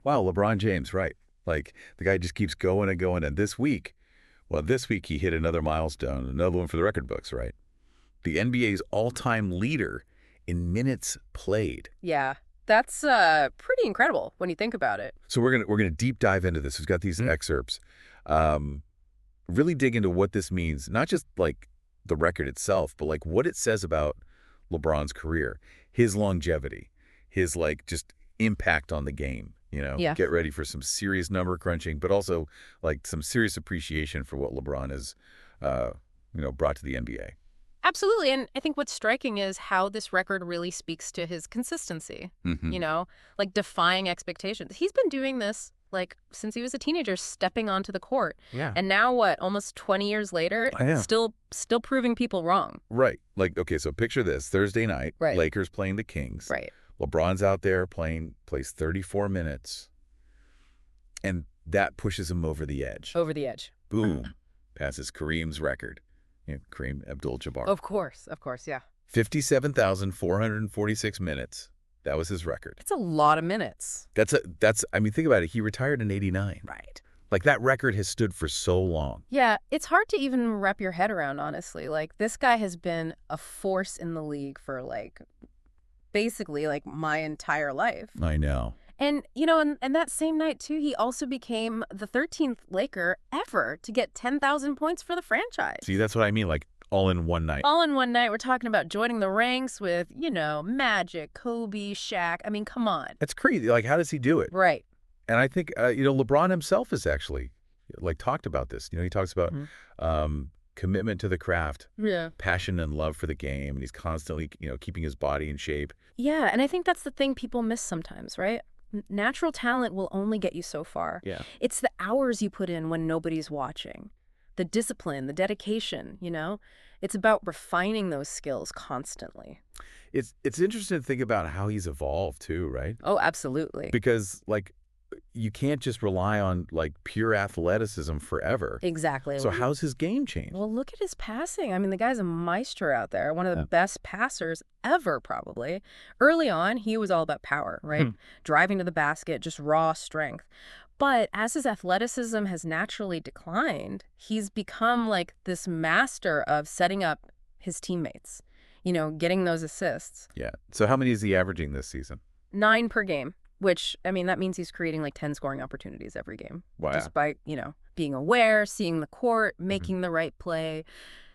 Wow, LeBron James, right. Like, the guy just keeps going and going. And this week he hit another milestone, another one for the record books, right? The NBA's all-time leader in minutes played. Yeah, that's pretty incredible when you think about it. So we're gonna deep dive into this. We've got these excerpts. Um, really dig into what this means, not just like the record itself, but like what it says about LeBron's career, his longevity, his like just impact on the game. Yeah. Get ready for some serious number crunching, but also like some serious appreciation for what LeBron has, brought to the NBA. Absolutely. And I think what's striking is how this record really speaks to his consistency, Hmm. like defying expectations. He's been doing this like since he was a teenager, stepping onto the court. Yeah. And now what, almost 20 years later, Yeah. still proving people wrong. Right. Like, okay, so picture this. Thursday night, Right. Lakers playing the Kings. Right. LeBron's out there plays 34 minutes, and that pushes him over the edge. Over the edge. Boom. Passes Kareem's record. Kareem Abdul-Jabbar. Of course, yeah. 57,446 minutes. That was his record. It's a lot of minutes. I mean, think about it. He retired in 89. Right. Like, that record has stood for so long. Yeah, it's hard to even wrap your head around, honestly. Like, this guy has been a force in the league for, like, basically, like, my entire life. I know. And, and that same night, too, he also became the 13th Laker ever to get 10,000 points for the franchise. See, that's what I mean, like, all in one night. All in one night. We're talking about joining the ranks with, Magic, Kobe, Shaq. I mean, come on. That's crazy. Like, how does he do it? Right. And I think, LeBron himself has actually, like, talked about this. He talks about commitment to the craft, Yeah. passion and love for the game, and he's constantly, keeping his body in shape. Yeah, and I think that's the thing people miss sometimes, right? Natural talent will only get you so far. Yeah. It's the hours you put in when nobody's watching. The discipline, the dedication, It's about refining those skills constantly. It's interesting to think about how he's evolved too, right? Oh, absolutely. Because, like, you can't just rely on, like, pure athleticism forever. Exactly. So how's his game changed? Well, look at his passing. I mean, the guy's a maestro out there, one of the best passers ever, probably. Early on, he was all about power, right? Driving to the basket, just raw strength. But as his athleticism has naturally declined, he's become like this master of setting up his teammates, getting those assists. Yeah. So how many is he averaging this season? 9 per game, which, I mean, that means he's creating like 10 scoring opportunities every game. Wow. Just by, being aware, seeing the court, making the right play.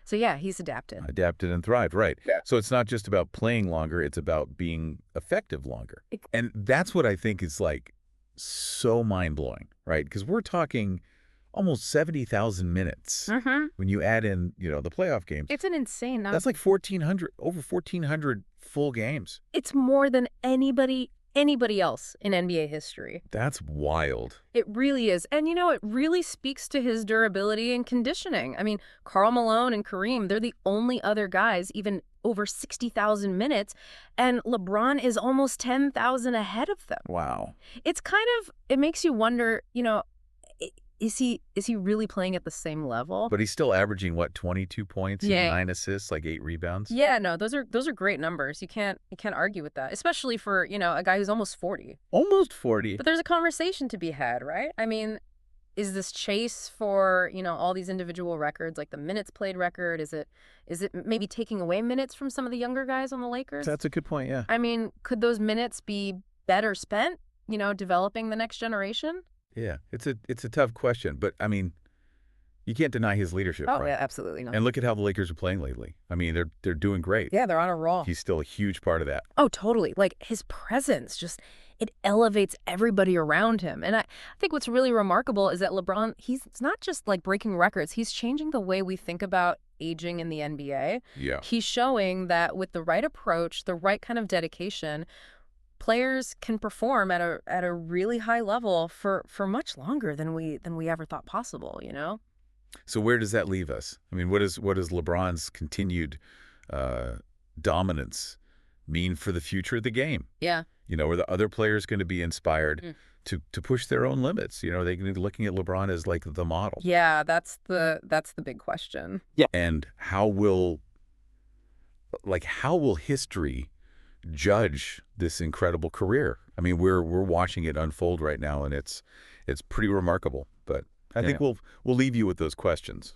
So, yeah, he's adapted. Adapted and thrived, right. Yeah. So it's not just about playing longer, it's about being effective longer. And that's what I think is, like, so mind-blowing, right? Because we're talking almost 70,000 minutes when you add in, the playoff games. It's an insane number. That's like over 1,400 full games. It's more than anybody else in NBA history. That's wild. It really is. And, it really speaks to his durability and conditioning. I mean, Karl Malone and Kareem, they're the only other guys even over 60,000 minutes, and LeBron is almost 10,000 ahead of them. Wow. It makes you wonder, is he really playing at the same level? But he's still averaging, what, 22 points, and 9 assists, like 8 rebounds? Yeah, no, those are great numbers. You can't argue with that, especially for, a guy who's almost 40. Almost 40. But there's a conversation to be had, right? I mean, is this chase for, all these individual records, like the minutes played record? Is it maybe taking away minutes from some of the younger guys on the Lakers? That's a good point, yeah. I mean, could those minutes be better spent, developing the next generation? Yeah, it's a tough question, but I mean, you can't deny his leadership. Oh, right? Yeah, absolutely not. And look at how the Lakers are playing lately. I mean, they're doing great. Yeah, they're on a roll. He's still a huge part of that. Oh, totally. Like, his presence it elevates everybody around him. And I think what's really remarkable is that LeBron, he's not just like breaking records, he's changing the way we think about aging in the NBA. Yeah. He's showing that with the right approach, the right kind of dedication, players can perform at a really high level for much longer than we ever thought possible, So where does that leave us? I mean, what does LeBron's continued dominance mean for the future of the game? Yeah. Are the other players going to be inspired to push their own limits? They can be looking at LeBron as like the model. Yeah, that's the big question. Yeah. And how will history judge this incredible career? I mean, we're watching it unfold right now, and it's pretty remarkable. But I think we'll leave you with those questions.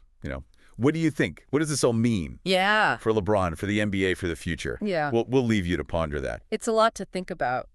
What do you think? What does this all mean? Yeah. For LeBron, for the NBA, for the future? Yeah. We'll leave you to ponder that. It's a lot to think about.